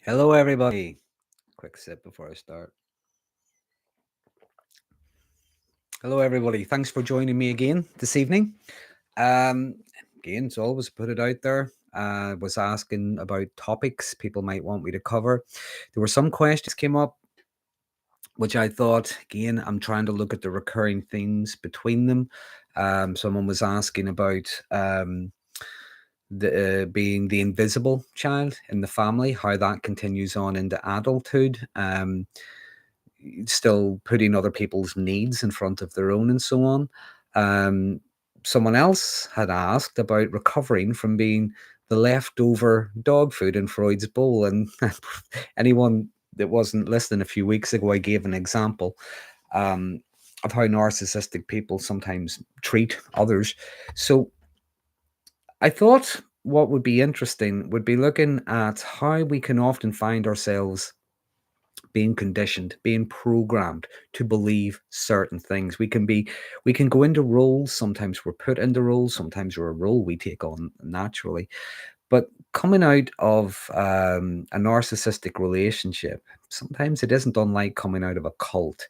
Hello, everybody. Quick sip before I start. Hello, everybody. Thanks for joining me again this evening. Um, Again, as always, put it out there. Was asking about topics people might want me to cover. There were some questions came up, which I thought, again, I'm trying to look at the recurring themes between them. Someone was asking about being the invisible child in the family, how that continues on into adulthood. Still putting other people's needs in front of their own and so on. Someone else had asked about recovering from being the leftover dog food in Freud's bowl. And anyone that wasn't listening a few weeks ago, I gave an example of how narcissistic people sometimes treat others. So I thought what would be interesting would be looking at how we can often find ourselves being conditioned, being programmed to believe certain things. We can go into roles. Sometimes we're put into roles. Sometimes we're a role we take on naturally. But coming out of a narcissistic relationship, sometimes it isn't unlike coming out of a cult.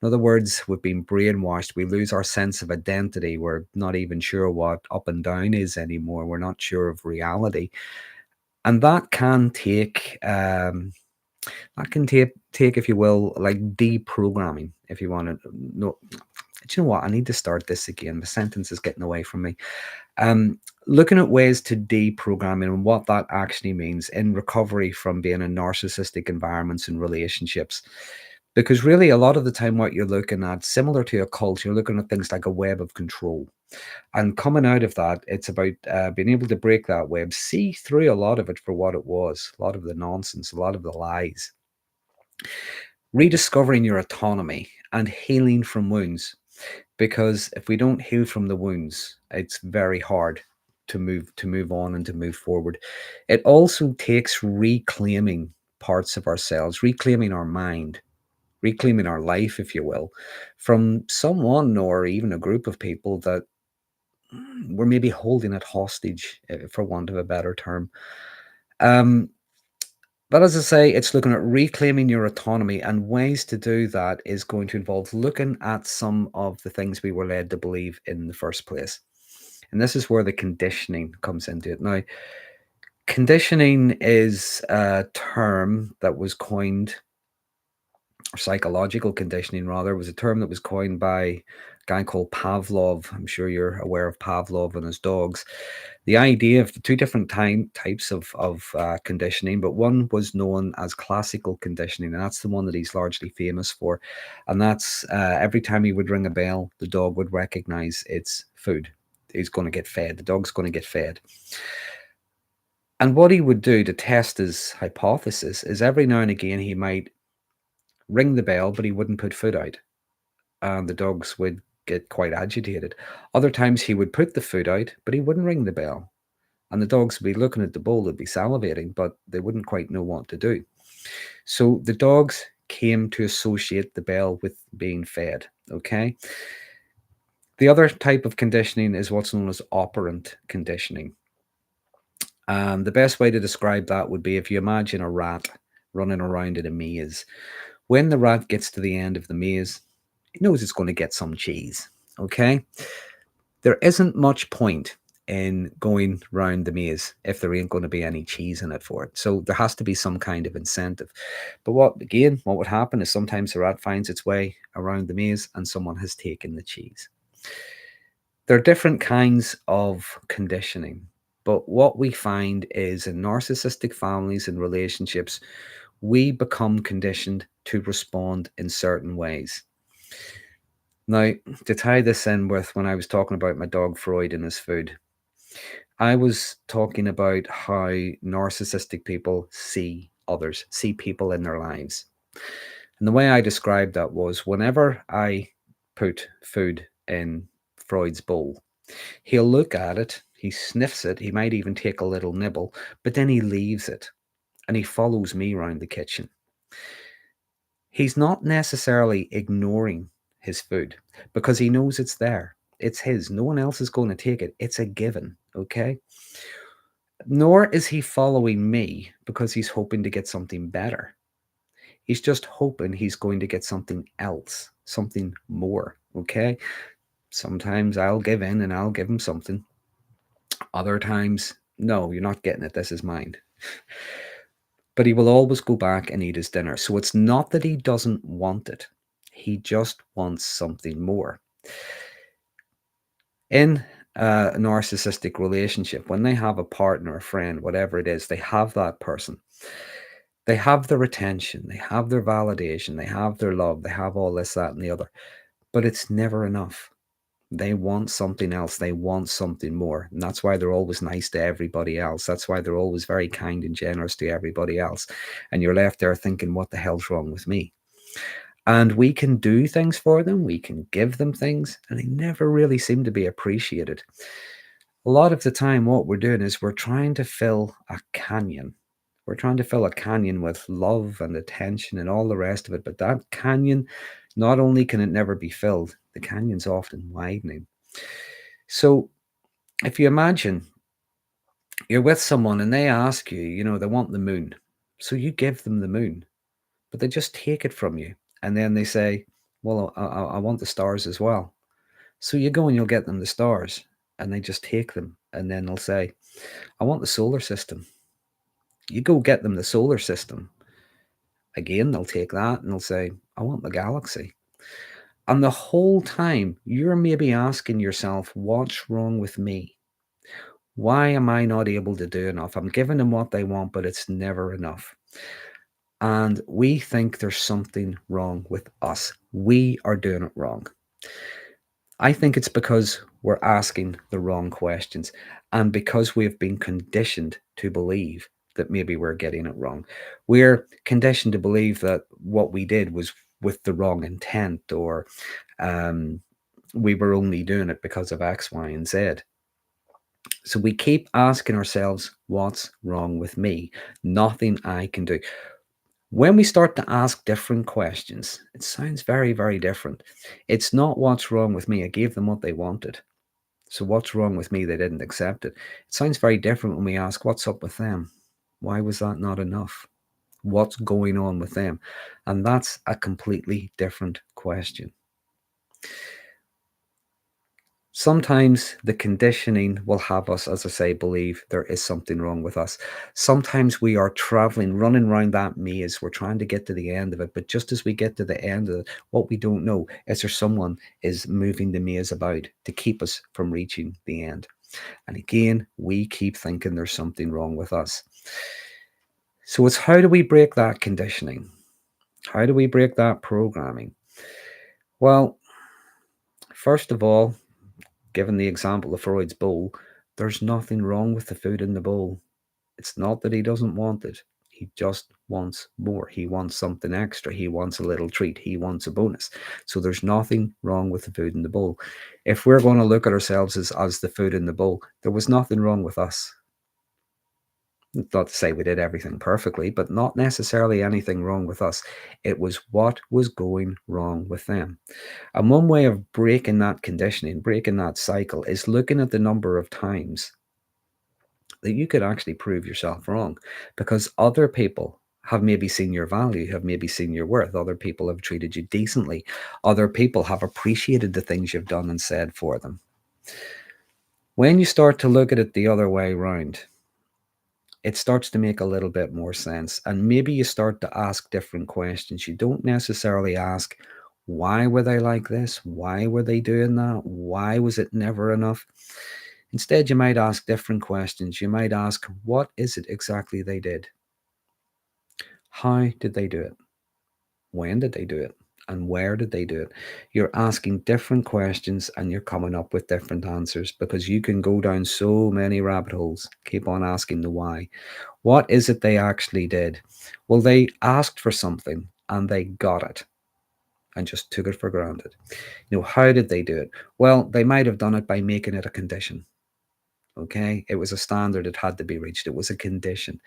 In other words, we've been brainwashed. We lose our sense of identity. We're not even sure what up and down is anymore. We're not sure of reality. And that can take if you will, like deprogramming, if you want to know. Do you know what? I need to start this again. The sentence is getting away from me. Looking at ways to deprogramming and what that actually means in recovery from being in narcissistic environments and relationships. Because really, a lot of the time, what you're looking at, similar to a cult, you're looking at things like a web of control. And coming out of that, it's about being able to break that web, see through a lot of it for what it was, a lot of the nonsense, a lot of the lies, rediscovering your autonomy and healing from wounds. Because if we don't heal from the wounds, it's very hard to move on and to move forward. It also takes reclaiming parts of ourselves, reclaiming our mind, reclaiming our life, if you will, from someone or even a group of people that we're maybe holding it hostage, for want of a better term. Um, But as I say, it's looking at reclaiming your autonomy, and ways to do that is going to involve looking at some of the things we were led to believe in the first place. And this is where the conditioning comes into it. Now, conditioning is a term that was coined, or psychological conditioning rather, was a term that was coined by a guy called Pavlov. I'm sure you're aware of Pavlov and his dogs. The idea of the two different types of conditioning, but one was known as classical conditioning, and that's the one that he's largely famous for. And that's every time he would ring a bell, the dog would recognize it's food. He's going to get fed. The dog's going to get fed. And what he would do to test his hypothesis is every now and again he might ring the bell, but he wouldn't put food out, and the dogs would get quite agitated. Other times he would put the food out, but he wouldn't ring the bell, and the dogs would be looking at the bowl, they'd be salivating, but they wouldn't quite know what to do. So the dogs came to associate the bell with being fed. Okay. The other type of conditioning is what's known as operant conditioning. And the best way to describe that would be if you imagine a rat running around in a maze. When the rat gets to the end of the maze, it knows it's going to get some cheese. Okay. There isn't much point in going round the maze if there ain't going to be any cheese in it for it. So there has to be some kind of incentive. But what would happen is sometimes the rat finds its way around the maze and someone has taken the cheese. There are different kinds of conditioning, but what we find is in narcissistic families and relationships, we become conditioned to respond in certain ways. Now, to tie this in with when I was talking about my dog Freud and his food, I was talking about how narcissistic people see others, see people in their lives. And the way I described that was whenever I put food in Freud's bowl, he'll look at it, he sniffs it, he might even take a little nibble, but then he leaves it and he follows me around the kitchen. He's not necessarily ignoring his food because he knows it's there. It's his. No one else is going to take it. It's a given. Okay. Nor is he following me because he's hoping to get something better. He's just hoping he's going to get something else, something more. Okay. Sometimes I'll give in and I'll give him something. Other times, no, you're not getting it. This is mine. But he will always go back and eat his dinner. So it's not that he doesn't want it, he just wants something more. In a narcissistic relationship, when they have a partner, a friend, whatever it is, they have that person. They have their attention, they have their validation, they have their love, they have all this, that, and the other. But it's never enough. They want something else. They want something more. And that's why they're always nice to everybody else. That's why they're always very kind and generous to everybody else. And you're left there thinking, what the hell's wrong with me? And we can do things for them. We can give them things, and they never really seem to be appreciated. A lot of the time, what we're doing is we're trying to fill a canyon. We're trying to fill a canyon with love and attention and all the rest of it. But that canyon, not only can it never be filled, the canyon's often widening. So if you imagine you're with someone and they ask you, they want the moon. So you give them the moon, but they just take it from you. And then they say, well, I want the stars as well. So you go and you'll get them the stars, and they just take them. And then they'll say, I want the solar system. You go get them the solar system. Again, they'll take that and they'll say, I want the galaxy. And the whole time you're maybe asking yourself, what's wrong with me? Why am I not able to do enough? I'm giving them what they want, but it's never enough. And we think there's something wrong with us. We are doing it wrong. I think it's because we're asking the wrong questions, and because we've been conditioned to believe that maybe we're getting it wrong. We're conditioned to believe that what we did was with the wrong intent, or we were only doing it because of X, Y, and Z. So we keep asking ourselves, what's wrong with me? Nothing I can do. When we start to ask different questions, it sounds very, very different. It's not what's wrong with me. I gave them what they wanted. So what's wrong with me? They didn't accept it. It sounds very different when we ask, what's up with them? Why was that not enough? What's going on with them? And that's a completely different question. Sometimes the conditioning will have us, as I say, believe there is something wrong with us. Sometimes we are traveling, running around that maze. We're trying to get to the end of it. But just as we get to the end of it, what we don't know is there someone is moving the maze about to keep us from reaching the end. And again, we keep thinking there's something wrong with us. So it's how do we break that conditioning? How do we break that programming? Well, first of all, given the example of Freud's bowl, there's nothing wrong with the food in the bowl. It's not that he doesn't want it. He just wants more. He wants something extra. He wants a little treat. He wants a bonus. So there's nothing wrong with the food in the bowl. If we're going to look at ourselves as the food in the bowl, there was nothing wrong with us. Not to say we did everything perfectly, but not necessarily anything wrong with us. It was what was going wrong with them. And one way of breaking that conditioning, breaking that cycle, is looking at the number of times that you could actually prove yourself wrong, because other people have maybe seen your value, have maybe seen your worth. Other people have treated you decently. Other people have appreciated the things you've done and said for them. When you start to look at it the other way around, it starts to make a little bit more sense. And maybe you start to ask different questions. You don't necessarily ask, why were they like this? Why were they doing that? Why was it never enough? Instead, you might ask different questions. You might ask, what is it exactly they did? How did they do it? When did they do it? And where did they do it? You're asking different questions and you're coming up with different answers, because you can go down so many rabbit holes. Keep on asking the why. What is it they actually did? Well, they asked for something and they got it and just took it for granted. How did they do it? Well, they might have done it by making it a condition. Okay, it was a standard, it had to be reached, it was a condition.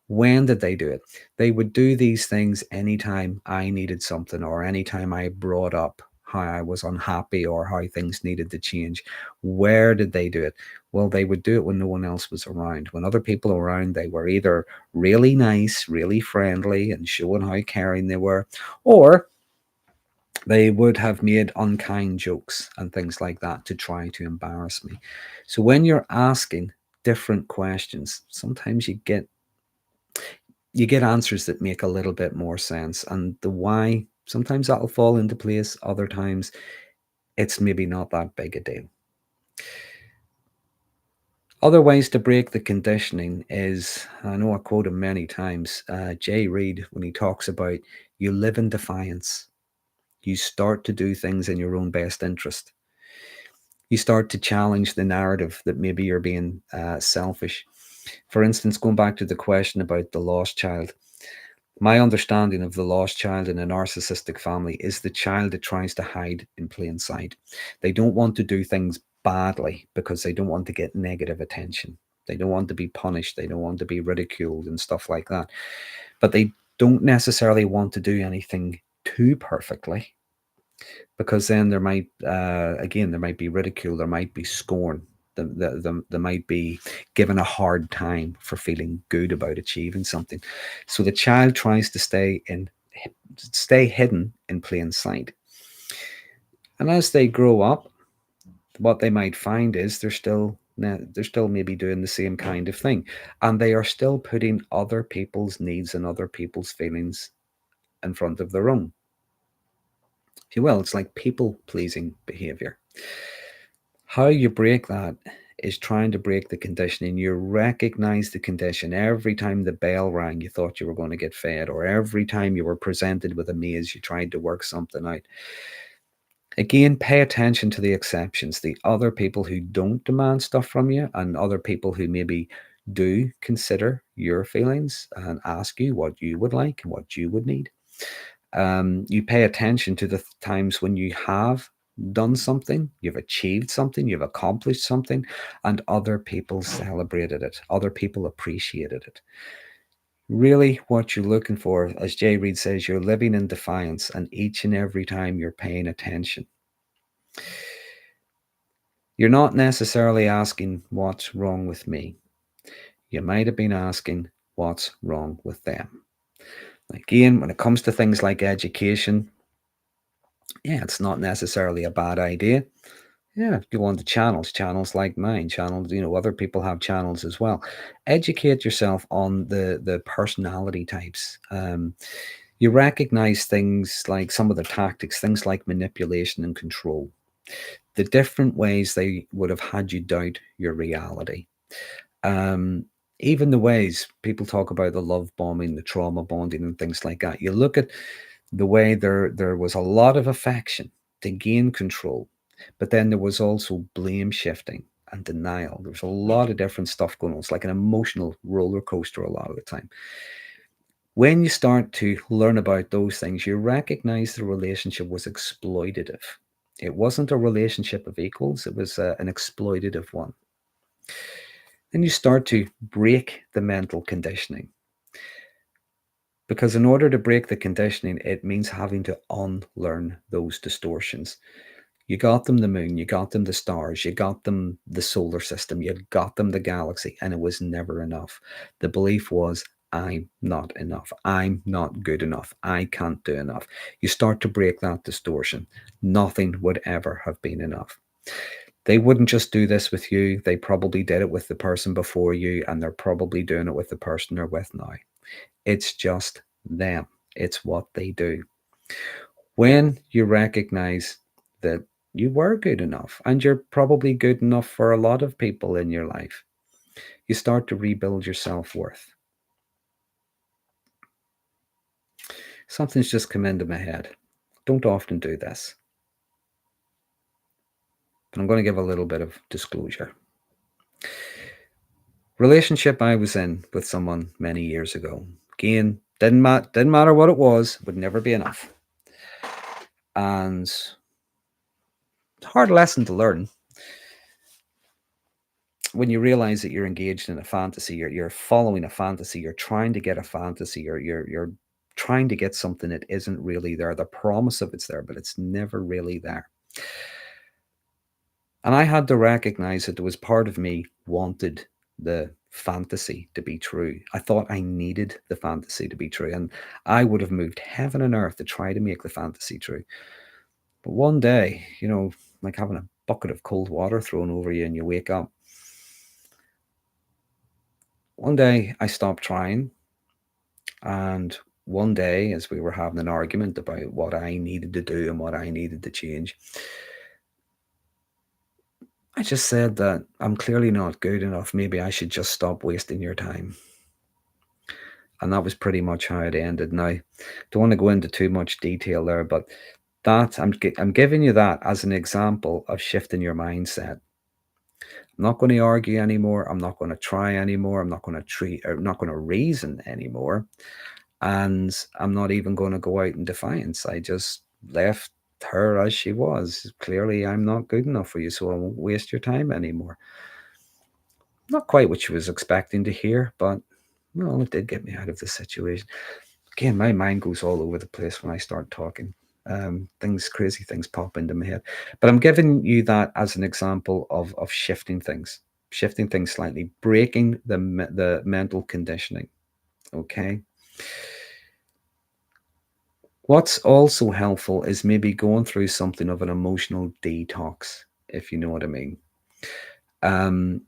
When did they do it? They would do these things anytime I needed something, or anytime I brought up how I was unhappy or how things needed to change. Where did they do it? Well, they would do it when no one else was around. When other people were around, they were either really nice, really friendly, and showing how caring they were, or they would have made unkind jokes and things like that to try to embarrass me. So when you're asking different questions, sometimes you get answers that make a little bit more sense, and the why, sometimes that'll fall into place, other times it's maybe not that big a deal. Other ways to break the conditioning is, I know I quote him many times, Jay Reid, when he talks about you live in defiance. You start to do things in your own best interest. You start to challenge the narrative that maybe you're being selfish. For instance, going back to the question about the lost child, my understanding of the lost child in a narcissistic family is the child that tries to hide in plain sight. They don't want to do things badly because they don't want to get negative attention. They don't want to be punished. They don't want to be ridiculed and stuff like that. But they don't necessarily want to do anything too perfectly, because then there might, again, there might be ridicule, there might be scorn, they might be given a hard time for feeling good about achieving something. So the child tries to stay hidden in plain sight. And as they grow up, what they might find is they're still maybe doing the same kind of thing, and they are still putting other people's needs and other people's feelings in front of their own. If you will, it's like people-pleasing behavior. How you break that is trying to break the conditioning. You recognize the condition. Every time the bell rang, you thought you were going to get fed, or every time you were presented with a maze, you tried to work something out. Again, pay attention to the exceptions, the other people who don't demand stuff from you, and other people who maybe do consider your feelings and ask you what you would like and what you would need. You pay attention to the times when you have done something, you've achieved something, you've accomplished something, and other people celebrated it, other people appreciated it. Really, what you're looking for, as Jay Reid says, you're living in defiance, and each and every time you're paying attention. You're not necessarily asking what's wrong with me. You might have been asking what's wrong with them. Again, when it comes to things like education, yeah, it's not necessarily a bad idea. Yeah, go on to channels like mine, channels, other people have channels as well. Educate yourself on the personality types. You recognize things like some of the tactics, things like manipulation and control, the different ways they would have had you doubt your reality. Even the ways people talk about the love bombing, the trauma bonding, and things like that. You look at the way there was a lot of affection to gain control, but then there was also blame shifting and denial. There's a lot of different stuff going on. It's like an emotional roller coaster a lot of the time. When you start to learn about those things, you recognize the relationship was exploitative. It wasn't a relationship of equals, it was an exploitative one. Then you start to break the mental conditioning. Because in order to break the conditioning, it means having to unlearn those distortions. You got them the moon, you got them the stars, you got them the solar system, you got them the galaxy, and it was never enough. The belief was, I'm not enough. I'm not good enough. I can't do enough. You start to break that distortion. Nothing would ever have been enough. They wouldn't just do this with you. They probably did it with the person before you, and they're probably doing it with the person they're with now. It's just them. It's what they do. When you recognize that you were good enough, and you're probably good enough for a lot of people in your life, you start to rebuild your self-worth. Something's just come into my head. Don't often do this, but I'm going to give a little bit of disclosure. Relationship I was in with someone many years ago. Again, didn't matter what it was, would never be enough. And it's a hard lesson to learn when you realize that you're engaged in a fantasy, you're following a fantasy, you're trying to get a fantasy, you're trying to get something that isn't really there. The promise of it's there, but it's never really there. And I had to recognize that there was part of me wanted the fantasy to be true. I thought I needed the fantasy to be true. And I would have moved heaven and earth to try to make the fantasy true. But one day, like having a bucket of cold water thrown over you and you wake up. One day I stopped trying. And one day, as we were having an argument about what I needed to do and what I needed to change, I just said that I'm clearly not good enough. Maybe I should just stop wasting your time. And that was pretty much how it ended. Now, don't want to go into too much detail there, but that I'm giving you that as an example of shifting your mindset. I'm not going to argue anymore. I'm not going to try anymore. I'm not going to reason anymore. And I'm not even going to go out in defiance. I just left her as she was. Clearly, I'm not good enough for you, so I won't waste your time anymore. Not quite what she was expecting to hear, but well, it did get me out of the situation. Again, my mind goes all over the place when I start talking. Crazy things pop into my head. But I'm giving you that as an example of shifting things slightly, breaking the mental conditioning. Okay. What's also helpful is maybe going through something of an emotional detox, if you know what I mean. And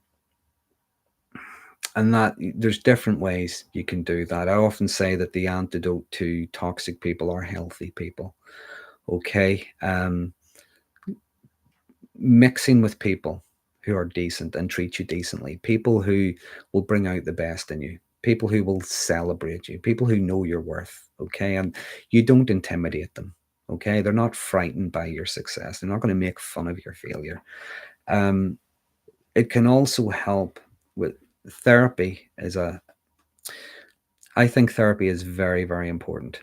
that there's different ways you can do that. I often say that the antidote to toxic people are healthy people. Okay. Mixing with people who are decent and treat you decently, people who will bring out the best in you, people who will celebrate you, people who know your worth. Okay. And you don't intimidate them. Okay. They're not frightened by your success. They're not going to make fun of your failure. It can also help with therapy. I think therapy is very, very important.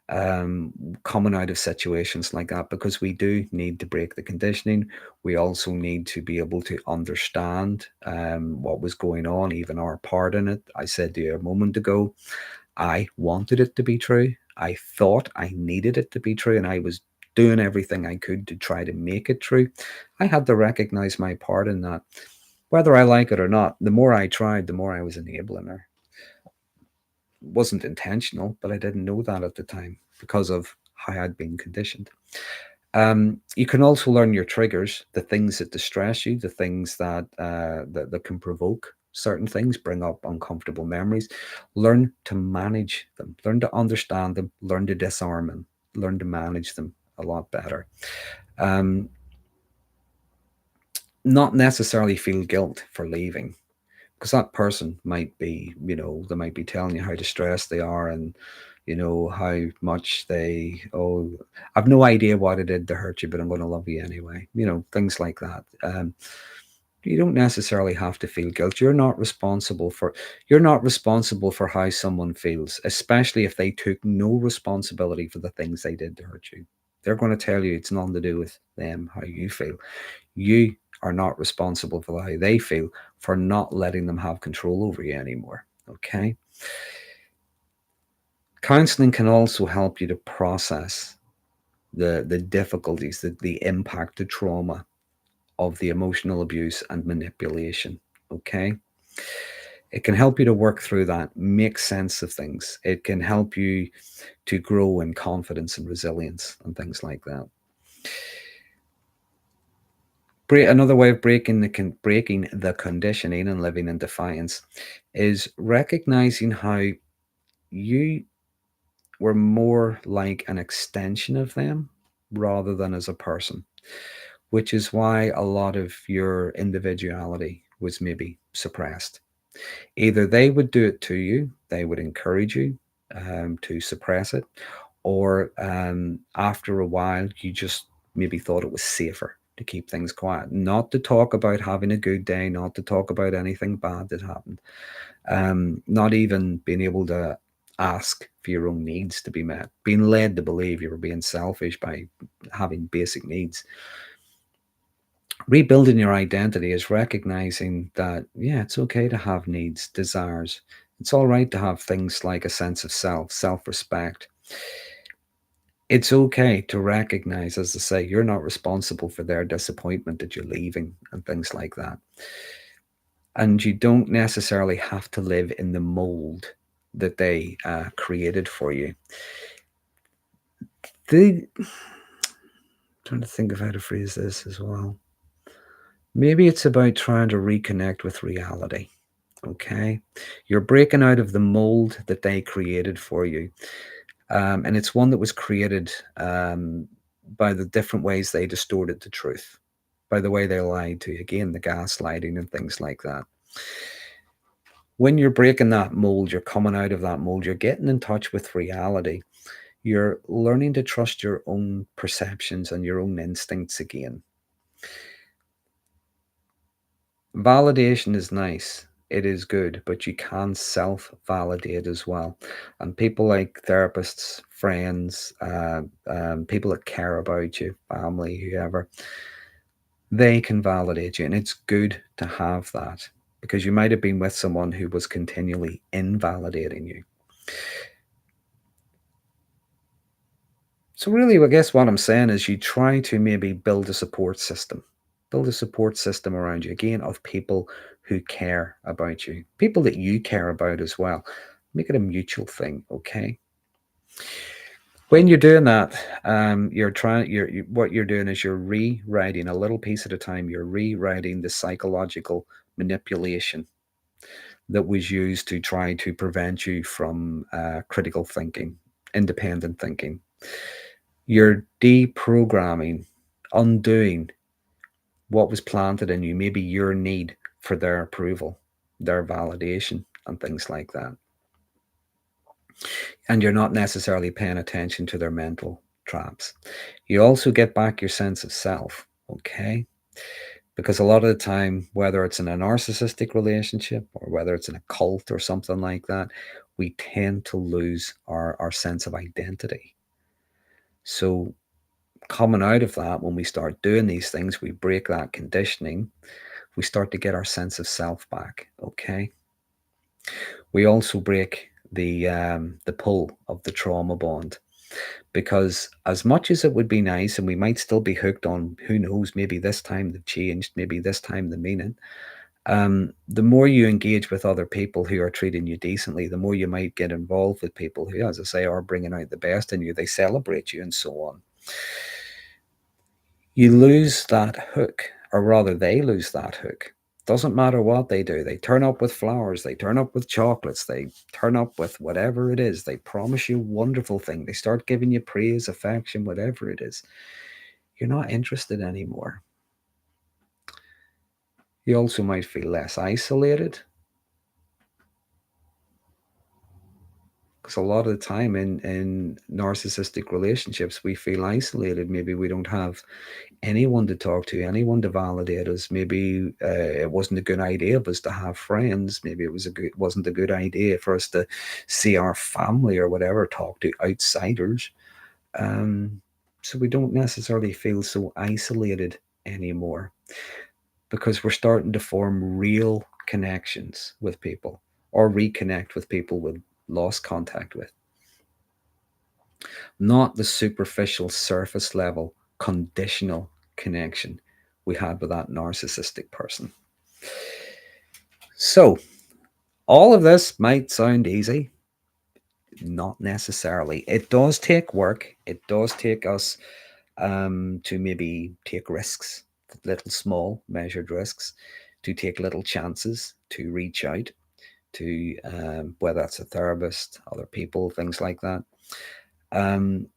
Coming out of situations like that, because we do need to break the conditioning. We also need to be able to understand what was going on, even our part in it. I said to you a moment ago, I wanted it to be true. I thought I needed it to be true, and I was doing everything I could to try to make it true. I had to recognize my part in that. Whether I like it or not, the more I tried, the more I was enabling her. It wasn't intentional, but I didn't know that at the time because of how I'd been conditioned. You can also learn your triggers, the things that distress you, the things that can provoke certain things, bring up uncomfortable memories. Learn to manage them, learn to understand them, learn to disarm them, learn to manage them a lot better. Not necessarily feel guilt for leaving, because that person might be, they might be telling you how distressed they are, and how much I've no idea what I did to hurt you, but I'm going to love you anyway, things like that. You don't necessarily have to feel guilt. You're not responsible for how someone feels, especially if they took no responsibility for the things they did to hurt you. They're going to tell you it's nothing to do with them, how you feel. You are not responsible for how they feel, for not letting them have control over you anymore. Okay. Counseling can also help you to process the difficulties, the impact, the trauma of the emotional abuse and manipulation. Okay. It can help you to work through that, make sense of things. It can help you to grow in confidence and resilience and things like that. Another way of breaking the conditioning and living in defiance is recognizing how you were more like an extension of them rather than as a person, which is why a lot of your individuality was maybe suppressed. Either they would do it to you, they would encourage you to suppress it, or after a while, you just maybe thought it was safer to keep things quiet, not to talk about having a good day, not to talk about anything bad that happened, not even being able to ask for your own needs to be met, being led to believe you were being selfish by having basic needs. Rebuilding your identity is recognizing that, yeah, it's okay to have needs, desires, It's all right to have things like a sense of self-respect. It's okay to recognize, as I say, you're not responsible for their disappointment that you're leaving and things like that. And you don't necessarily have to live in the mold that they created for you. I'm trying to think of how to phrase this as well. Maybe it's about trying to reconnect with reality. Okay. You're breaking out of the mold that they created for you. And it's one that was created by the different ways they distorted the truth, by the way they lied to you. Again, the gaslighting and things like that. When you're breaking that mold, you're coming out of that mold, you're getting in touch with reality. You're learning to trust your own perceptions and your own instincts again. Validation is nice. It is good, but you can self-validate as well. And people like therapists, friends, people that care about you, family, whoever, they can validate you. And it's good to have that, because you might have been with someone who was continually invalidating you. So really, I guess what I'm saying is you try to maybe build a support system. Build a support system around you, again, of people who care about you, people that you care about as well. Make it a mutual thing, okay? When you're doing that, what you're doing is you're rewriting a little piece at a time. You're rewriting the psychological manipulation that was used to try to prevent you from critical thinking, independent thinking. You're deprogramming, undoing what was planted in you, maybe your need for their approval, their validation, and things like that. And you're not necessarily paying attention to their mental traps. You also get back your sense of self, okay? Because a lot of the time, whether it's in a narcissistic relationship or whether it's in a cult or something like that, we tend to lose our sense of identity. So coming out of that, when we start doing these things, we break that conditioning, we start to get our sense of self back, okay? We also break the pull of the trauma bond, because as much as it would be nice, and we might still be hooked on, who knows, maybe this time they've changed, maybe this time they mean it. The more you engage with other people who are treating you decently, the more you might get involved with people who, as I say, are bringing out the best in you. They celebrate you and so on. You lose that hook, or rather they lose that hook. Doesn't matter what they do. They turn up with flowers, they turn up with chocolates, they turn up with whatever it is. They promise you a wonderful thing. They start giving you praise, affection, whatever it is. You're not interested anymore. You also might feel less isolated, because a lot of the time in narcissistic relationships, we feel isolated. Maybe we don't have anyone to talk to, anyone to validate us. Maybe it wasn't a good idea of us to have friends. Maybe wasn't a good idea for us to see our family or whatever, talk to outsiders. So we don't necessarily feel so isolated anymore, because we're starting to form real connections with people, or reconnect with people we've lost contact with. Not the superficial, surface level, conditional connection we had with that narcissistic person. So, all of this might sound easy. Not necessarily. It does take work. It does take us to maybe take risks, little small measured risks, to take little chances, to reach out to whether that's a therapist, other people, things like that. And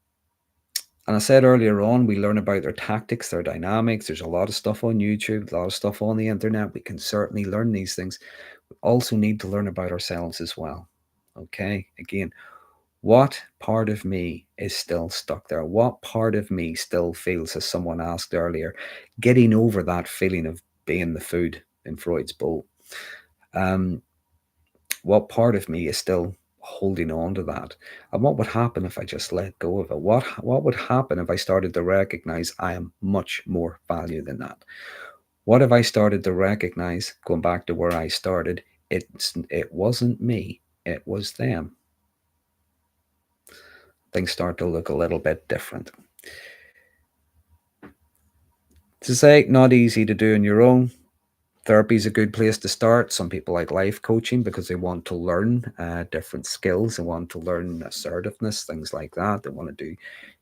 I said earlier on, we learn about their tactics, their dynamics. There's a lot of stuff on YouTube, a lot of stuff on the internet. We can certainly learn these things. We also need to learn about ourselves as well. Okay. Again, what part of me is still stuck there? What part of me still feels, as someone asked earlier, getting over that feeling of being the food in Freud's bowl? What part of me is still holding on to that? And what would happen if I just let go of it? What would happen if I started to recognize I am much more value than that? What if I started to recognize, going back to where I started, it wasn't me, it was them. Things start to look a little bit different. To say, not easy to do on your own. Therapy is a good place to start. Some people like life coaching because they want to learn different skills. They want to learn assertiveness, things like that. They want to do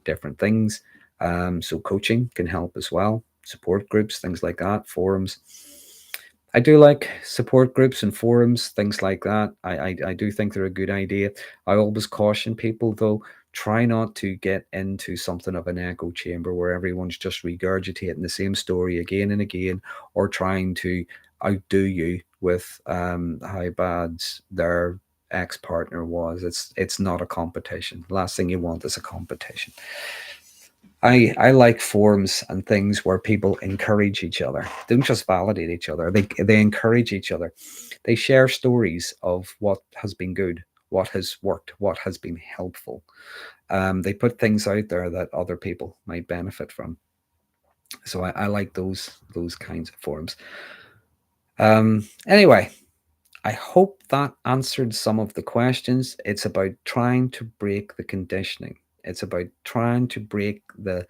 different things. So coaching can help as well. Support groups, things like that, forums. I do like support groups and forums, things like that. I do think they're a good idea. I always caution people, though, try not to get into something of an echo chamber where everyone's just regurgitating the same story again and again, or trying to outdo you with how bad their ex-partner was. It's not a competition. The last thing you want is a competition. I like forums and things where people encourage each other. They don't just validate each other. They encourage each other. They share stories of what has been good, what has worked, what has been helpful. They put things out there that other people might benefit from. So I like those kinds of forums. Anyway, I hope that answered some of the questions. It's about trying to break the conditioning. It's about trying to break the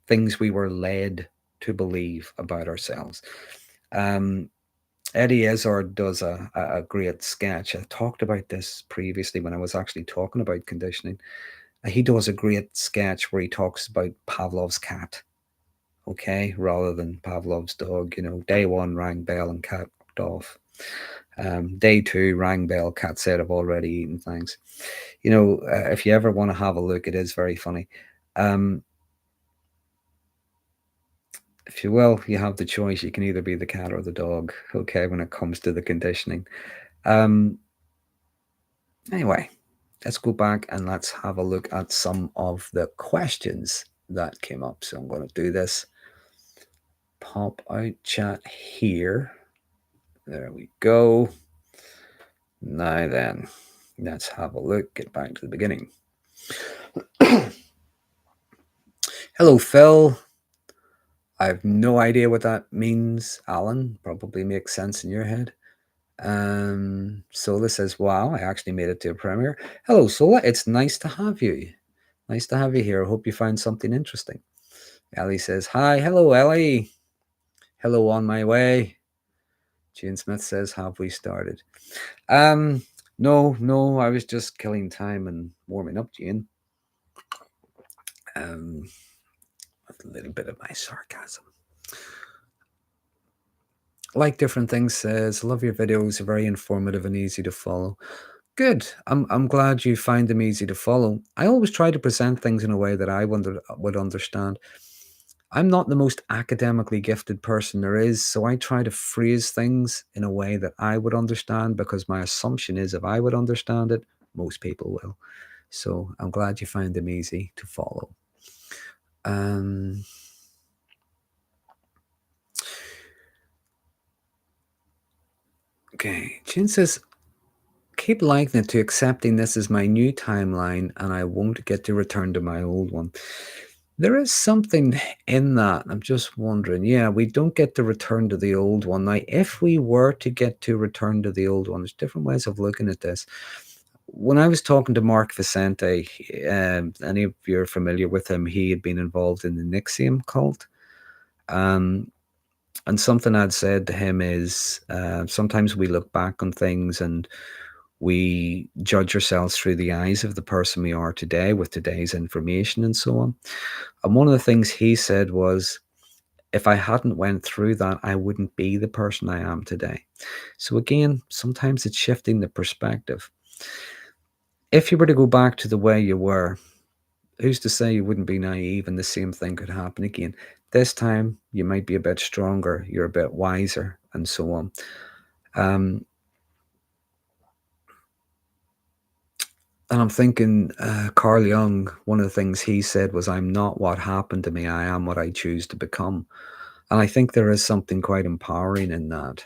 things we were led to believe about ourselves. Eddie Izzard does a great sketch. I talked about this previously when I was actually talking about conditioning. He does a great sketch where he talks about Pavlov's cat, okay, rather than Pavlov's dog. You know, day one, rang bell and cat walked off. Day two, rang bell, cat said, I've already eaten, thanks. You know, if you ever want to have a look, it is very funny. If you will, you have the choice. You can either be the cat or the dog, okay, when it comes to the conditioning. Anyway, let's go back and let's have a look at some of the questions that came up. So I'm going to do this. Pop out chat here. There we go. Now then, let's have a look. Get back to the beginning. Hello, Phil. I have no idea what that means, Alan. Probably makes sense in your head. Sola says, wow, I actually made it to a premiere. Hello, Sola. It's nice to have you. Nice to have you here. I hope you find something interesting. Ellie says, hi. Hello, Ellie. Hello, on my way. Jane Smith says, have we started? No, I was just killing time and warming up, Jane. With a little bit of my sarcasm. Like different things says, love your videos, are very informative and easy to follow. Good. I'm glad you find them easy to follow. I always try to present things in a way that I would understand. I'm not the most academically gifted person there is, so I try to phrase things in a way that I would understand, because my assumption is if I would understand it, most people will. So I'm glad you find them easy to follow. Okay, Jin says, keep liking it to accepting this is my new timeline and I won't get to return to my old one. There is something in that. I'm just wondering, yeah, we don't get to return to the old one. Now, if we were to get to return to the old one, there's different ways of looking at this. When I was talking to Mark Vicente, any of you are familiar with him, he had been involved in the NXIVM cult. And something I'd said to him is sometimes we look back on things and we judge ourselves through the eyes of the person we are today with today's information and so on. And one of the things he said was, if I hadn't went through that, I wouldn't be the person I am today. So again, sometimes it's shifting the perspective. If you were to go back to the way you were, who's to say you wouldn't be naive and the same thing could happen again? This time, you might be a bit stronger, you're a bit wiser, and so on. And I'm thinking, Carl Jung, one of the things he said was, I'm not what happened to me, I am what I choose to become. And I think there is something quite empowering in that.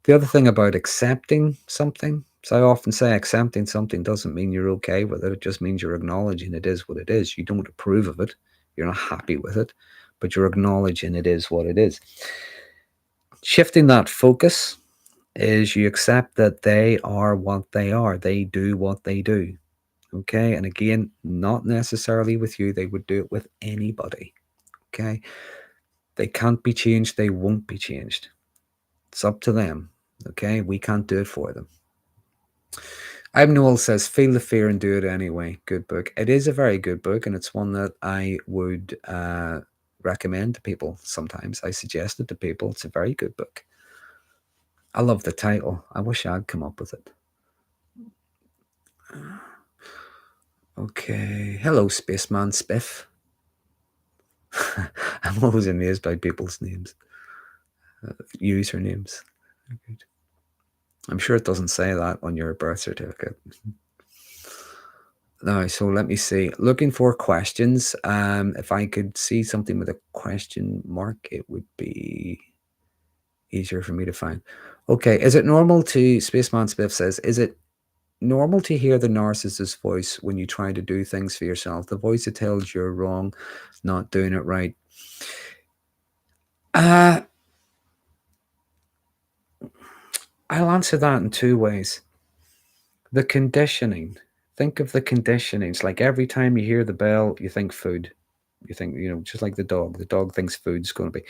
The other thing about accepting something, so I often say accepting something doesn't mean you're okay with it. It just means you're acknowledging it is what it is. You don't approve of it. You're not happy with it, but you're acknowledging it is what it is. Shifting that focus is you accept that they are what they are. They do what they do. Okay. And again, not necessarily with you. They would do it with anybody. Okay. They can't be changed. They won't be changed. It's up to them. Okay. We can't do it for them. I'm Noel says, feel the fear and do it anyway. Good book. It is a very good book, and it's one that I would recommend to people sometimes. I suggest it to people. It's a very good book. I love the title. I wish I'd come up with it. Okay. Hello, Spaceman Spiff. I'm always amazed by people's names, usernames. I'm sure it doesn't say that on your birth certificate. Now, so let me see. Looking for questions. If I could see something with a question mark, it would be easier for me to find. Okay. Is it normal to, Spaceman Spiff says, is it normal to hear the narcissist voice when you try to do things for yourself? The voice that tells you're wrong, not doing it right. I'll answer that in two ways. The conditioning. Think of the conditionings. Like every time you hear the bell, you think food. You think, just like the dog. The dog thinks food's going to be.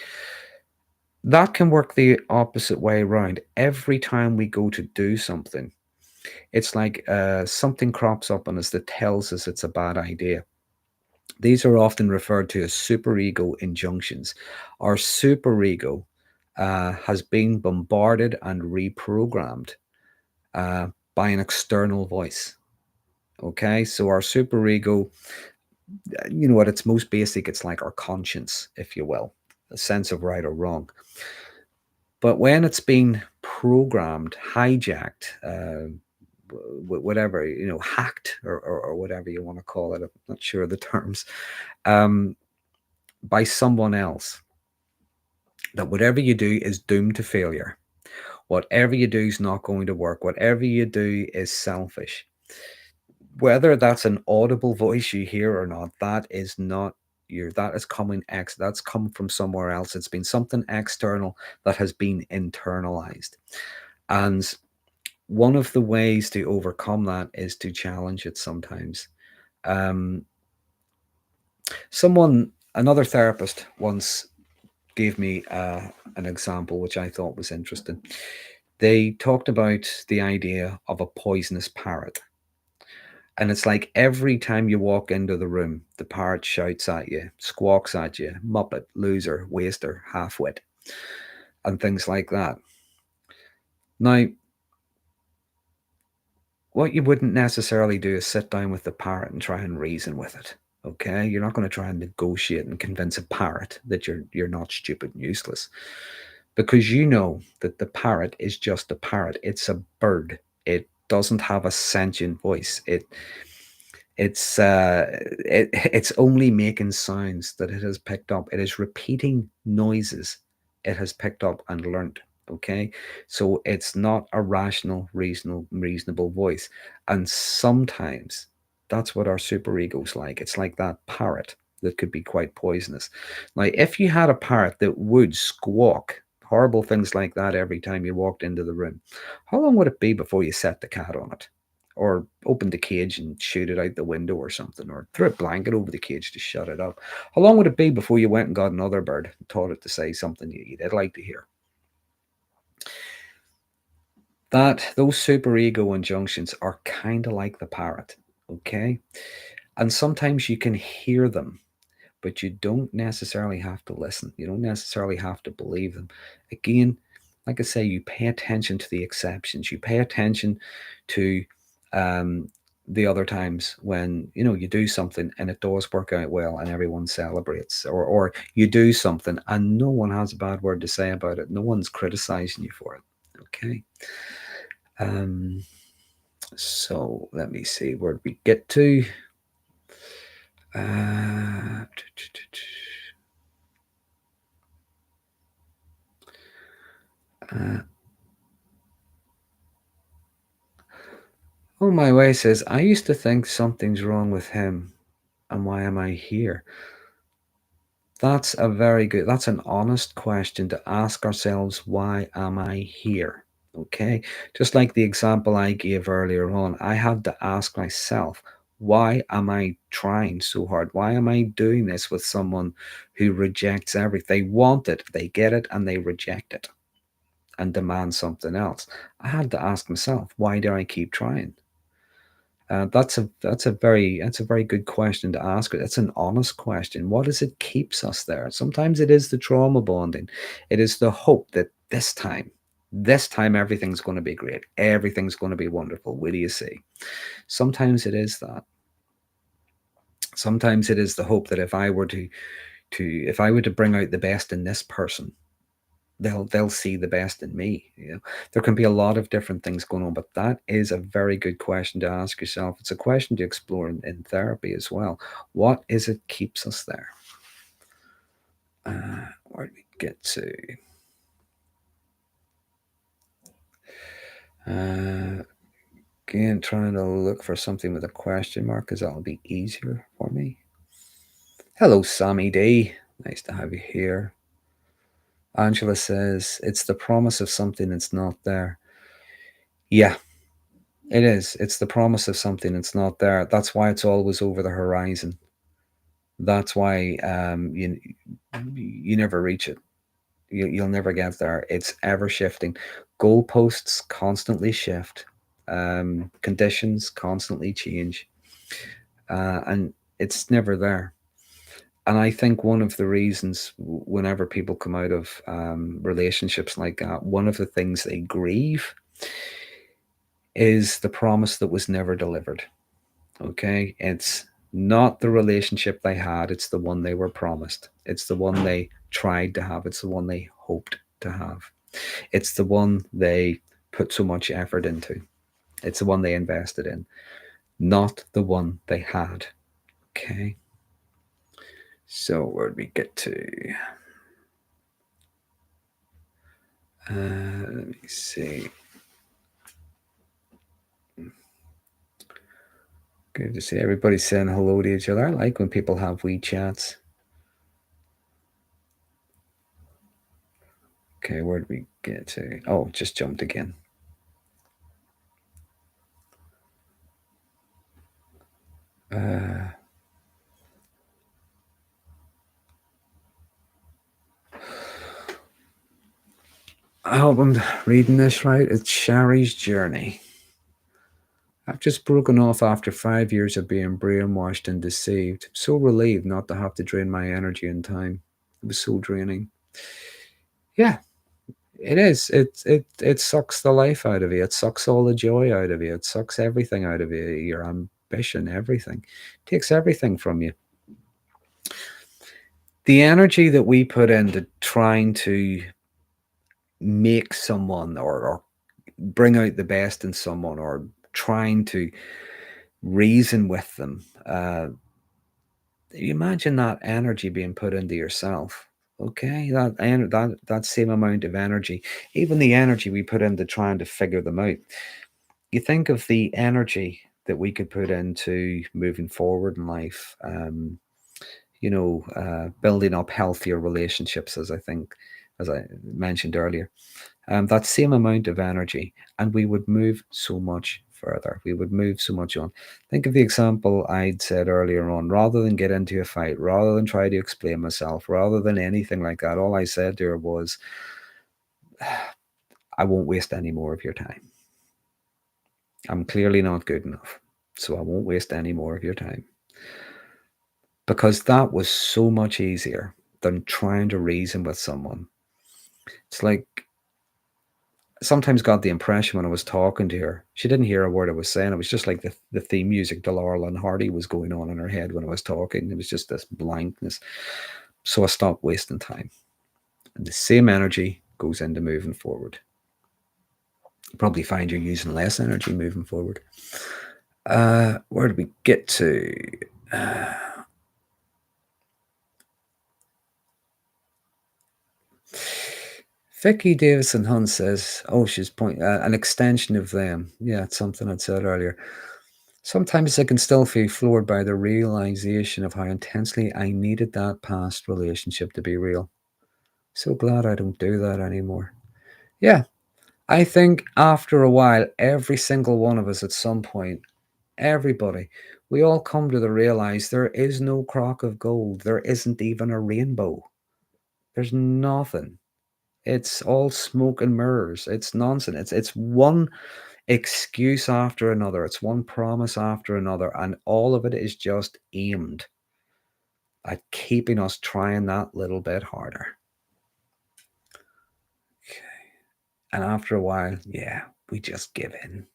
That can work the opposite way around. Every time we go to do something, it's like something crops up on us that tells us it's a bad idea. These are often referred to as superego injunctions. Our superego has been bombarded and reprogrammed by an external voice. Okay, so our superego, at its most basic, it's like our conscience, if you will, a sense of right or wrong. But when it's been programmed, hijacked, whatever, hacked or whatever you want to call it, I'm not sure of the terms, by someone else, that whatever you do is doomed to failure. Whatever you do is not going to work. Whatever you do is selfish. Whether that's an audible voice you hear or not, that is not that is coming that's come from somewhere else. It's been something external that has been internalized. And one of the ways to overcome that is to challenge it sometimes. Another therapist once gave me an example which I thought was interesting. They talked about the idea of a poisonous parrot. And it's like every time you walk into the room, the parrot shouts at you, squawks at you, muppet, loser, waster, half-wit, and things like that. Now, what you wouldn't necessarily do is sit down with the parrot and try and reason with it. Okay, you're not going to try and negotiate and convince a parrot that you're not stupid and useless, because you know that the parrot is just a parrot. It's a bird. It doesn't have a sentient voice. It's only making sounds that it has picked up. It is repeating noises it has picked up and learned. Okay, so it's not a rational, reasonable voice. And sometimes that's what our superego's like. It's like that parrot that could be quite poisonous. Like if you had a parrot that would squawk horrible things like that every time you walked into the room, how long would it be before you set the cat on it? Or open the cage and shoot it out the window or something, or throw a blanket over the cage to shut it up? How long would it be before you went and got another bird and taught it to say something you did like to hear? Those superego injunctions are kind of like the parrot, okay? And sometimes you can hear them, but you don't necessarily have to listen. You don't necessarily have to believe them. Again, like I say, you pay attention to the exceptions. You pay attention to the other times when you do something and it does work out well and everyone celebrates, or you do something and no one has a bad word to say about it. No one's criticizing you for it. Okay. So let me see, where did we get to? Oh, my way says, I used to think something's wrong with him, and why am I here? That's a very good, that's an honest question to ask ourselves. Why am I here? Okay. Just like the example I gave earlier on, I had to ask myself, why am I trying so hard? Why am I doing this with someone who rejects everything? They want it, they get it, and they reject it and demand something else. I had to ask myself, why do I keep trying? That's a very good question to ask. It's an honest question. What is it keeps us there? Sometimes it is the trauma bonding. It is the hope that this time everything's going to be great. Everything's going to be wonderful. Will you see? Sometimes it is that. Sometimes it is the hope that if I were to bring out the best in this person, they'll see the best in me. There can be a lot of different things going on, but that is a very good question to ask yourself. It's a question to explore in therapy as well. What is it keeps us there? Where do we get to? Again, trying to look for something with a question mark because that'll be easier for me. Hello, Sammy D. Nice to have you here. Angela says it's the promise of something that's not there. Yeah, it is. It's the promise of something that's not there. That's why it's always over the horizon. That's why you never reach it. You'll never get there. It's ever shifting. Goalposts constantly shift. Conditions constantly change, and it's never there. And I think one of the reasons, whenever people come out of relationships like that, one of the things they grieve is the promise that was never delivered. Okay, it's not the relationship they had, it's the one they were promised. It's the one they tried to have. It's the one they hoped to have. It's the one they put so much effort into. It's the one they invested in, not the one they had. Okay, so where'd we get to? Let me see. Good to see everybody saying hello to each other. I like when people have wee chats. Okay, where did we get to? Oh, just jumped again. I hope I'm reading this right. It's Shari's journey. I've just broken off after 5 years of being brainwashed and deceived. I'm so relieved not to have to drain my energy and time. It was so draining. Yeah, it is. It sucks the life out of you. It sucks all the joy out of you. It sucks everything out of you. Your ambition, everything. It takes everything from you. The energy that we put into trying to make someone or bring out the best in someone or trying to reason with them. You imagine that energy being put into yourself. Okay, that same amount of energy, even the energy we put into trying to figure them out. You think of the energy that we could put into moving forward in life. Building up healthier relationships, as I mentioned earlier. That same amount of energy, and we would move so much further. We would move so much on. Think of the example I'd said earlier on. Rather than get into a fight, rather than try to explain myself, rather than anything like that, all I said to her was, I won't waste any more of your time. I'm clearly not good enough, so I won't waste any more of your time. Because that was so much easier than trying to reason with someone. It's like, sometimes got the impression when I was talking to her, she didn't hear a word I was saying. It was just like the theme music to Laurel and Hardy was going on in her head when I was talking. It was just this blankness. So I stopped wasting time. And the same energy goes into moving forward. You probably find you're using less energy moving forward. Where did we get to? Vicky Davison Hunt says, oh, she's an extension of them. Yeah, it's something I'd said earlier. Sometimes I can still feel floored by the realization of how intensely I needed that past relationship to be real. So glad I don't do that anymore. Yeah, I think after a while, every single one of us at some point, everybody, we all come to the realize there is no crock of gold. There isn't even a rainbow. There's nothing. It's all smoke and mirrors. It's nonsense. It's one excuse after another. It's one promise after another, and all of it is just aimed at keeping us trying that little bit harder. And after a while, yeah, we just give in.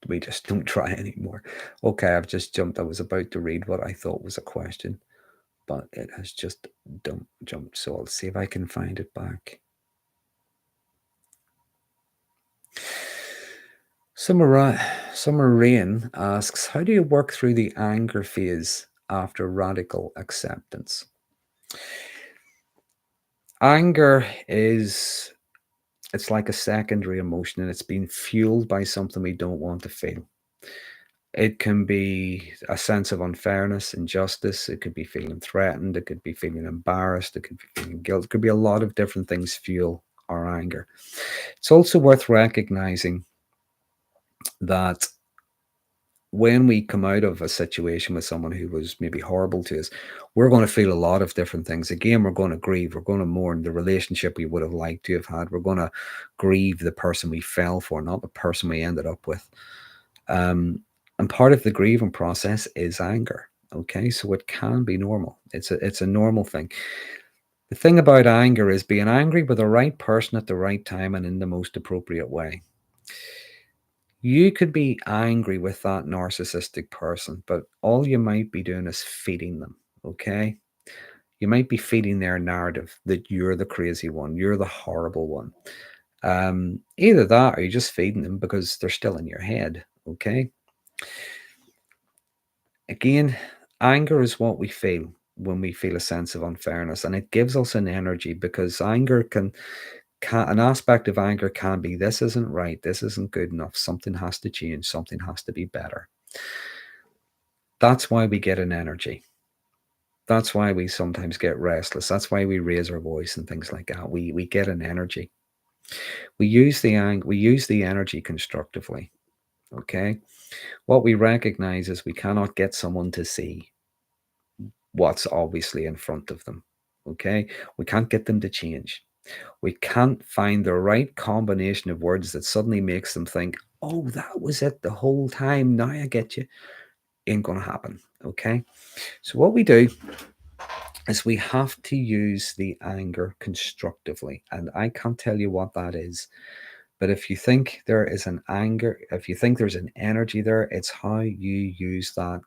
We just don't try anymore. Okay, I've just jumped. I was about to read what I thought was a question, but it has just jumped. So I'll see if I can find it back. Summer Rain asks, how do you work through the anger phase after radical acceptance? Anger it's like a secondary emotion, and it's being fueled by something we don't want to feel. It can be a sense of unfairness, injustice. It could be feeling threatened. It could be feeling embarrassed. It could be feeling guilt. It could be a lot of different things fuel our anger. It's also worth recognizing that when we come out of a situation with someone who was maybe horrible to us, we're going to feel a lot of different things. Again, we're going to grieve. We're going to mourn the relationship we would have liked to have had. We're going to grieve the person we fell for, not the person we ended up with. And part of the grieving process is anger. Okay, so it can be normal. It's a normal thing. The thing about anger is being angry with the right person at the right time and in the most appropriate way. You could be angry with that narcissistic person, but all you might be doing is feeding them. Okay, you might be feeding their narrative that you're the crazy one, you're the horrible one. Either that, or you're just feeding them because they're still in your head. Okay. Again, anger is what we feel when we feel a sense of unfairness, and it gives us an energy, because anger can an aspect of anger can be, this isn't right, this isn't good enough, something has to change, something has to be better. That's why we get an energy. That's why we sometimes get restless. That's why we raise our voice and things like that. We get an energy. We use the energy constructively. Okay. What we recognize is we cannot get someone to see what's obviously in front of them. Okay. We can't get them to change. We can't find the right combination of words that suddenly makes them think, oh, that was it the whole time. Now I get you. Ain't going to happen. Okay. So what we do is we have to use the anger constructively. And I can't tell you what that is. But if you think there is an anger, if you think there's an energy there, it's how you use that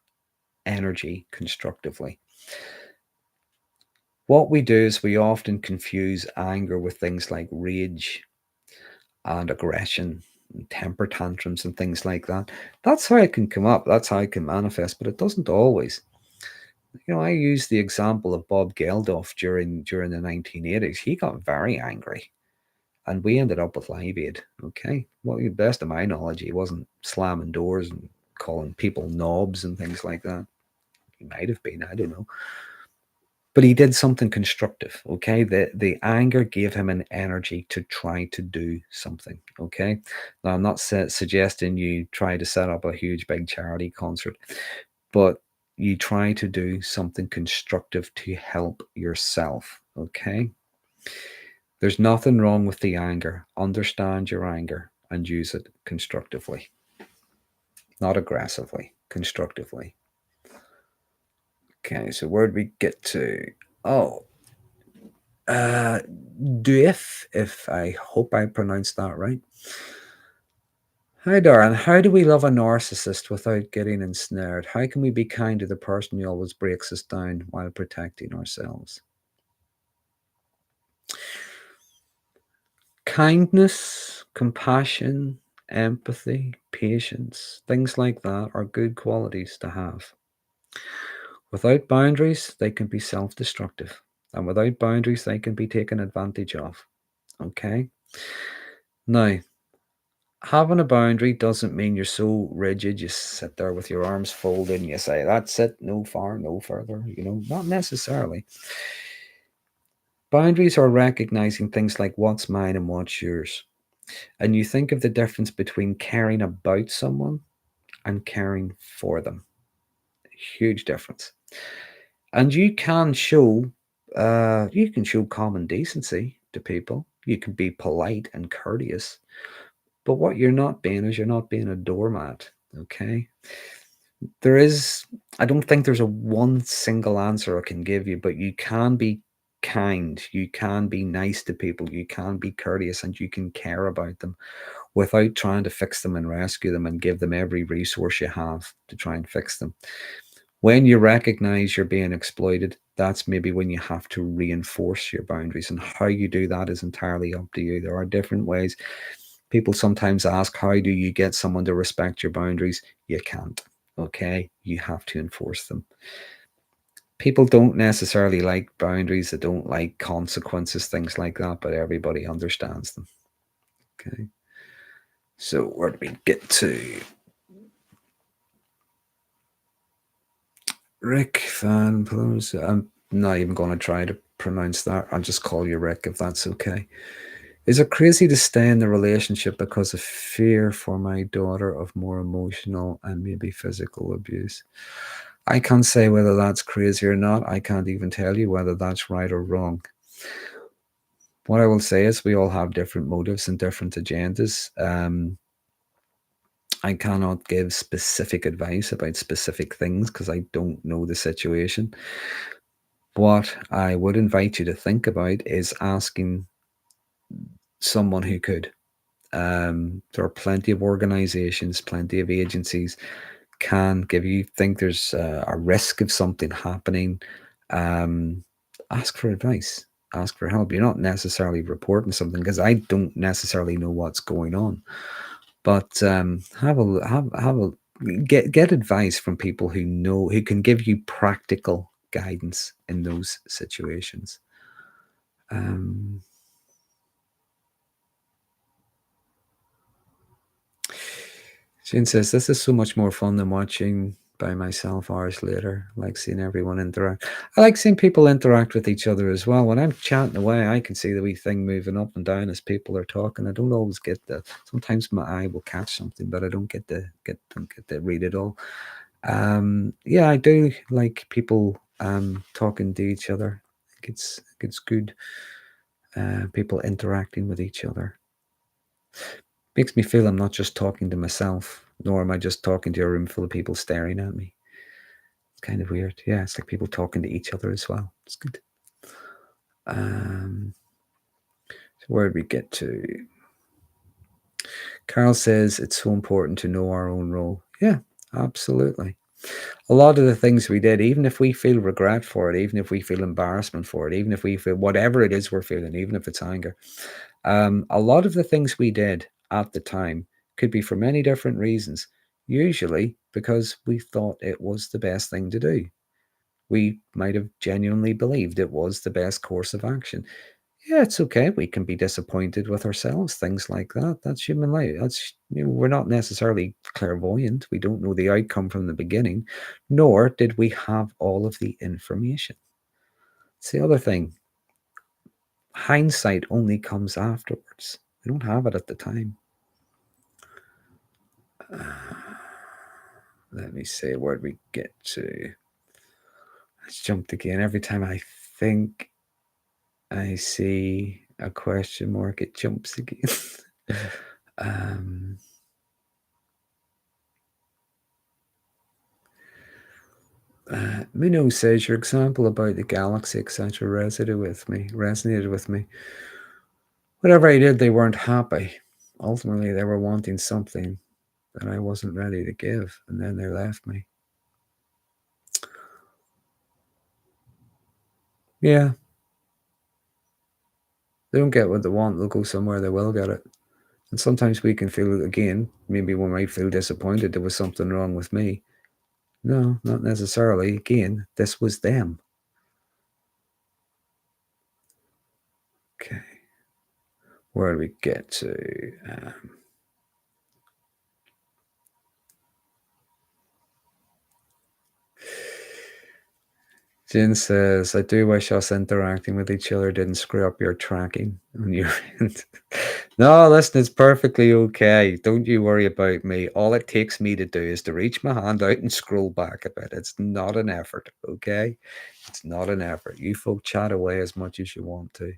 energy constructively. What we do is we often confuse anger with things like rage and aggression and temper tantrums and things like that. That's how it can come up. That's how it can manifest, but it doesn't always. You know, I use the example of Bob Geldof during the 1980s. He got very angry, and we ended up with Live Aid. Okay, well, to the best of my knowledge, he wasn't slamming doors and calling people knobs and things like that. He might have been, I don't know. But he did something constructive. Okay, the anger gave him an energy to try to do something. Okay, now I'm not suggesting you try to set up a huge big charity concert, but you try to do something constructive to help yourself. Okay, there's nothing wrong with the anger. Understand your anger and use it constructively, not aggressively, constructively. Okay, so where did we get to? Oh, Duif, if I hope I pronounced that right. Hi, Darren. How do we love a narcissist without getting ensnared? How can we be kind to the person who always breaks us down while protecting ourselves? Kindness, compassion, empathy, patience, things like that are good qualities to have. Without boundaries, they can be self-destructive. And without boundaries, they can be taken advantage of. Okay? Now, having a boundary doesn't mean you're so rigid, you sit there with your arms folded and you say, that's it, no far, no further. You know, not necessarily. Boundaries are recognizing things like what's mine and what's yours. And you think of the difference between caring about someone and caring for them. Huge difference. And you can show common decency to people. You can be polite and courteous. But what you're not being is you're not being a doormat. Okay. There is, I don't think there's a one single answer I can give you, but you can be kind, you can be nice to people, you can be courteous, and you can care about them without trying to fix them and rescue them and give them every resource you have to try and fix them. When you recognize you're being exploited, that's maybe when you have to reinforce your boundaries. And how you do that is entirely up to you. There are different ways. People sometimes ask, how do you get someone to respect your boundaries? You can't. Okay. You have to enforce them. People don't necessarily like boundaries, they don't like consequences, things like that, but everybody understands them. Okay. So where do we get to? Rick Van Plumes. I'm not even going to try to pronounce that. I'll just call you Rick if that's okay. Is it crazy to stay in the relationship because of fear for my daughter of more emotional and maybe physical abuse? I can't say whether that's crazy or not. I can't even tell you whether that's right or wrong. What I will say is we all have different motives and different agendas. I cannot give specific advice about specific things because I don't know the situation. What I would invite you to think about is asking someone who could. There are plenty of organizations, plenty of agencies can give you think there's a risk of something happening. Ask for advice, ask for help. You're not necessarily reporting something because I don't necessarily know what's going on, but have a get advice from people who know, who can give you practical guidance in those situations. Jane says, this is so much more fun than watching by myself hours later. I like seeing everyone interact. I like seeing people interact with each other as well. When I'm chatting away, I can see the wee thing moving up and down as people are talking. I don't always get the, sometimes my eye will catch something, but I don't get to read it all. Yeah, I do like people talking to each other. I think it's good. People interacting with each other. Makes me feel I'm not just talking to myself, nor am I just talking to a room full of people staring at me. It's kind of weird. Yeah, it's like people talking to each other as well. It's good. So where did we get to? Carl says it's so important to know our own role. Yeah, absolutely. A lot of the things we did, even if we feel regret for it, even if we feel embarrassment for it, even if we feel whatever it is we're feeling, even if it's anger, a lot of the things we did at the time could be for many different reasons, usually because we thought it was the best thing to do. We might have genuinely believed it was the best course of action. Yeah, it's okay. We can be disappointed with ourselves, things like that. That's human life. That's, we're not necessarily clairvoyant. We don't know the outcome from the beginning, nor did we have all of the information. It's the other thing. Hindsight only comes afterwards. We don't have it at the time. Let me see, where did we get to? Let's jump again. Every time I think I see a question mark, it jumps again. Minnow says your example about the galaxy, etc., resonated with me. Whatever I did, they weren't happy. Ultimately, they were wanting something that I wasn't ready to give, and then they left me. Yeah. They don't get what they want, they'll go somewhere they will get it. And sometimes we can feel, again, maybe we might feel disappointed there was something wrong with me. No, not necessarily. Again, this was them. Okay. Where do we get to? Jane says, I do wish us interacting with each other didn't screw up your tracking on your end. No, listen, it's perfectly okay. Don't you worry about me. All it takes me to do is to reach my hand out and scroll back a bit. It's not an effort, okay? It's not an effort. You folk chat away as much as you want to.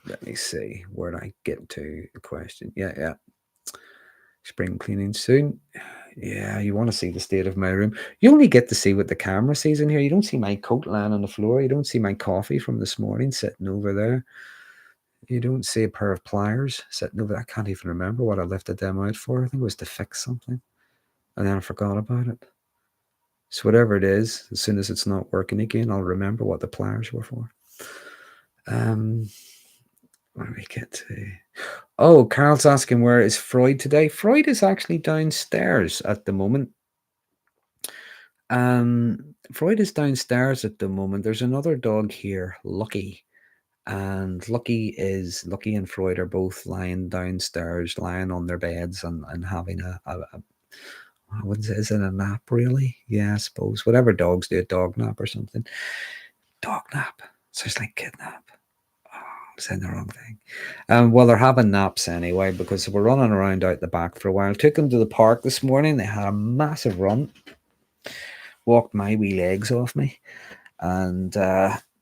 Let me see. Where did I get to the question? Yeah. Spring cleaning soon. Yeah, you want to see the state of my room. You only get to see what the camera sees in here. You don't see my coat lying on the floor. You don't see my coffee from this morning sitting over there. You don't see a pair of pliers sitting over there. I can't even remember what I lifted them out for. I think it was to fix something. And then I forgot about it. So whatever it is, as soon as it's not working again, I'll remember what the pliers were for. Where do we get to? Oh, Carl's asking, where is Freud today? Freud is actually downstairs at the moment. Freud is downstairs at the moment. There's another dog here, Lucky. And Lucky and Freud are both lying downstairs, lying on their beds and having is it a nap really? Yeah, I suppose. Whatever dogs do, a dog nap or something. Dog nap. Sounds like kidnap. I'm saying the wrong thing. Well, they're having naps anyway because we're running around out the back for a while. Took them to the park this morning. They had a massive run. Walked my wee legs off me. And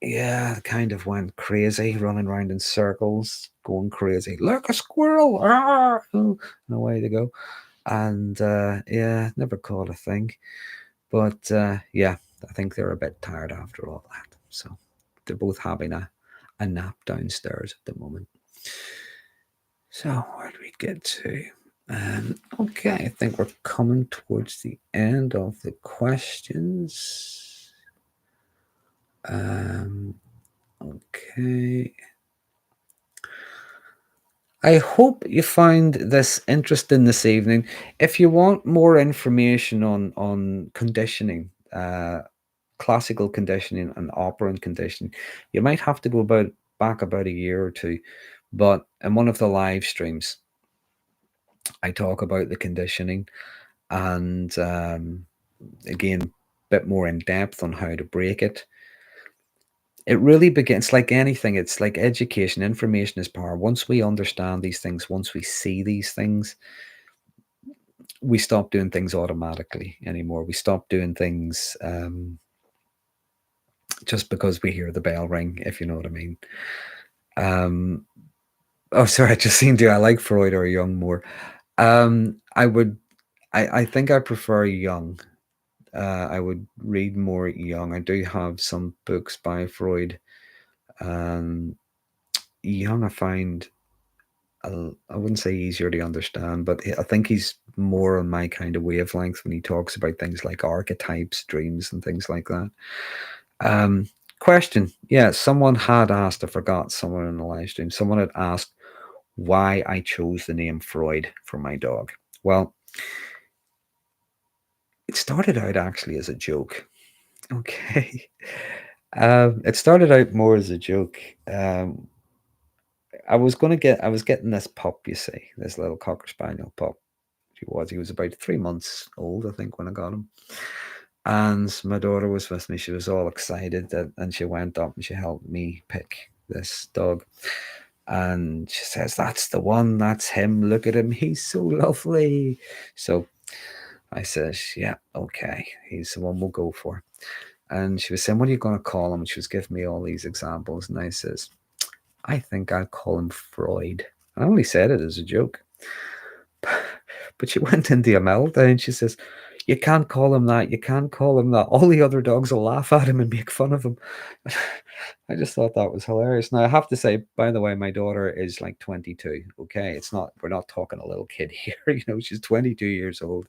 yeah, kind of went crazy, running around in circles, going crazy. Look, a squirrel! Ah! Oh, and away they go. And yeah, never caught a thing. But yeah, I think they're a bit tired after all that. So they're both having a nap downstairs at the moment. So where do we get to? Okay, I think we're coming towards the end of the questions. Okay. I hope you find this interesting this evening. If you want more information on conditioning, classical conditioning and operant conditioning, you might have to go back about a year or two. But in one of the live streams, I talk about the conditioning and again, a bit more in depth on how to break it. It really begins like anything. It's like education. Information is power. Once we understand these things, once we see these things, we stop doing things automatically anymore. We stop doing things just because we hear the bell ring, if you know what I mean. Oh, sorry, I just seen, do I like Freud or Jung more? I think I prefer Jung. I would read more Jung. I do have some books by Freud. Jung, I find, I wouldn't say easier to understand, but I think he's more on my kind of wavelength when he talks about things like archetypes, dreams, and things like that. Question. Yeah, someone had asked, I forgot, someone in the live stream, someone had asked why I chose the name Freud for my dog. Well, it started out actually as a joke. Okay. It started out more as a joke. I was getting this pup, you see, this little Cocker Spaniel pup. He was about 3 months old, I think, when I got him. And my daughter was with me. She was all excited and she went up and she helped me pick this dog. And she says, that's the one, that's him. Look at him. He's so lovely. So I says, yeah, okay. He's the one we'll go for. And she was saying, what are you going to call him? And she was giving me all these examples. And I says, I think I'll call him Freud. I only said it as a joke. But she went into a meltdown and she says, you can't call him that. You can't call him that. All the other dogs will laugh at him and make fun of him. I just thought that was hilarious. Now, I have to say, by the way, my daughter is like 22. Okay. We're not talking a little kid here. You know, she's 22 years old.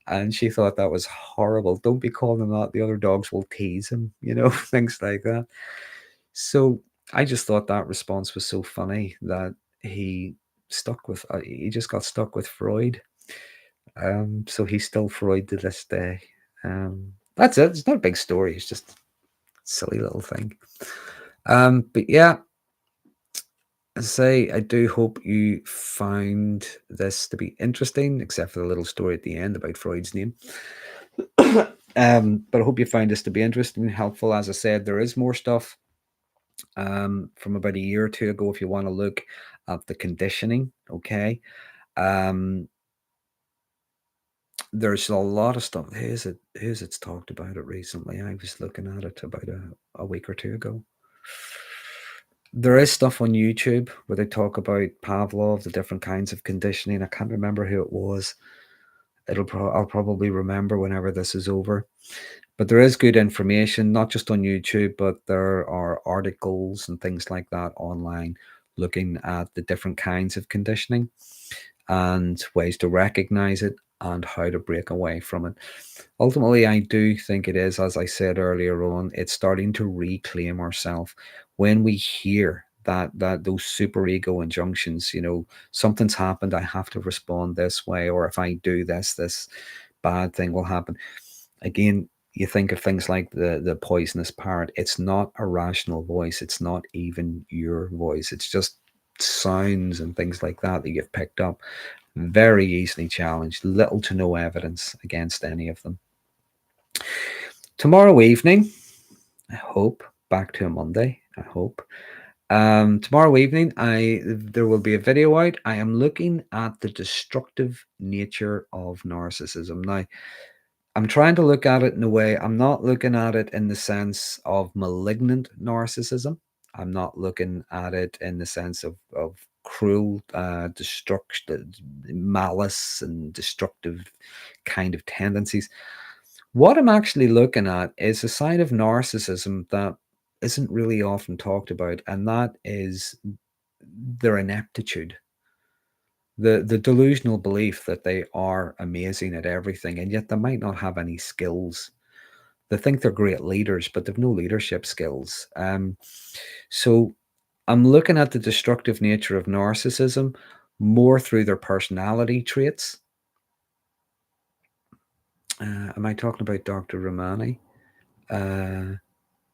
And she thought that was horrible. Don't be calling him that. The other dogs will tease him, you know, things like that. So I just thought that response was so funny that he just got stuck with Freud. So he's still Freud to this day. That's it. It's not a big story. It's just a silly little thing. But yeah, as I say, I do hope you found this to be interesting, except for the little story at the end about Freud's name. But I hope you find this to be interesting and helpful. As I said, there is more stuff from about a year or two ago if you want to look at the conditioning. Okay. Um, there's a lot of stuff. Who's it's talked about it recently? I was looking at it about a week or two ago. There is stuff on YouTube where they talk about Pavlov, the different kinds of conditioning. I can't remember who it was. I'll probably remember whenever this is over. But there is good information, not just on YouTube, but there are articles and things like that online looking at the different kinds of conditioning and ways to recognize it and how to break away from it. Ultimately, I do think it is, as I said earlier on, it's starting to reclaim ourselves. When we hear that those super ego injunctions, something's happened, I have to respond this way, or if I do this bad thing will happen. Again, you think of things like the poisonous parrot. It's not a rational voice. It's not even your voice. It's just sounds and things like that you've picked up. Very easily challenged. Little to no evidence against any of them. Tomorrow evening, I hope, back to a Monday, I hope. Tomorrow evening, there will be a video out. I am looking at the destructive nature of narcissism. Now, I'm trying to look at it in a way, I'm not looking at it in the sense of malignant narcissism. I'm not looking at it in the sense of cruel, destruction, malice, and destructive kind of tendencies. What I'm actually looking at is a side of narcissism that isn't really often talked about, and that is their ineptitude. The delusional belief that they are amazing at everything, and yet they might not have any skills. They think they're great leaders, but they've no leadership skills. So I'm looking at the destructive nature of narcissism more through their personality traits. Am I talking about Dr. Romani? And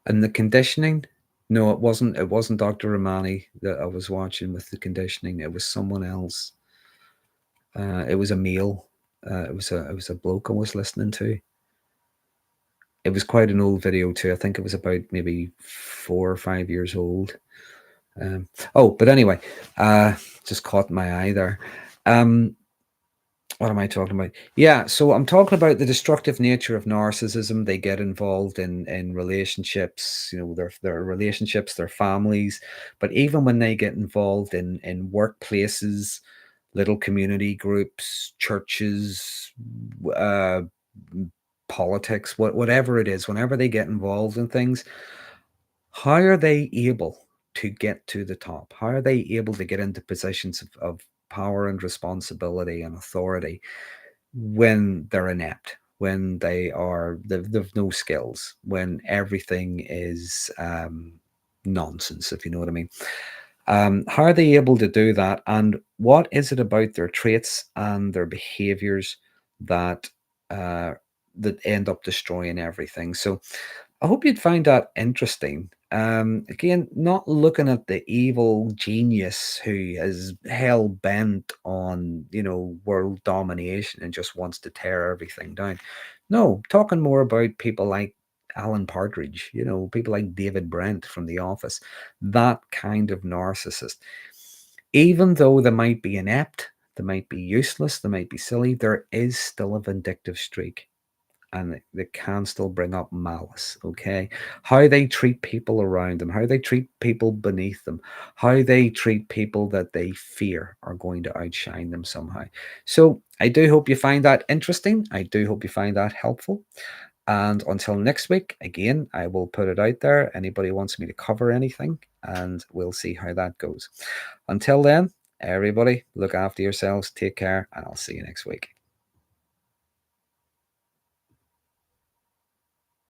the conditioning? No, it wasn't. It wasn't Dr. Romani that I was watching with the conditioning. It was someone else. It was a male. It was a bloke I was listening to. It was quite an old video too. I think it was about maybe 4 or 5 years old. But anyway, just caught my eye there. What am I talking about? Yeah, so I'm talking about the destructive nature of narcissism. They get involved in relationships, their relationships, their families, but even when they get involved in workplaces, little community groups, churches, politics, whatever it is, whenever they get involved in things, how are they able to get to the top? How are they able to get into positions of power and responsibility and authority when they're inept, when they've no skills, when everything is nonsense, if you know what I mean? How are they able to do that? And what is it about their traits and their behaviors that that end up destroying everything? So I hope you'd find that interesting. Again, not looking at the evil genius who is hell bent on, world domination and just wants to tear everything down. No, talking more about people like Alan Partridge, people like David Brent from The Office, that kind of narcissist. Even though they might be inept, they might be useless, they might be silly, there is still a vindictive streak. And they can still bring up malice, okay? How they treat people around them, how they treat people beneath them, how they treat people that they fear are going to outshine them somehow. So I do hope you find that interesting. I do hope you find that helpful. And until next week, again, I will put it out there. Anybody wants me to cover anything, and we'll see how that goes. Until then, everybody, look after yourselves, take care, and I'll see you next week.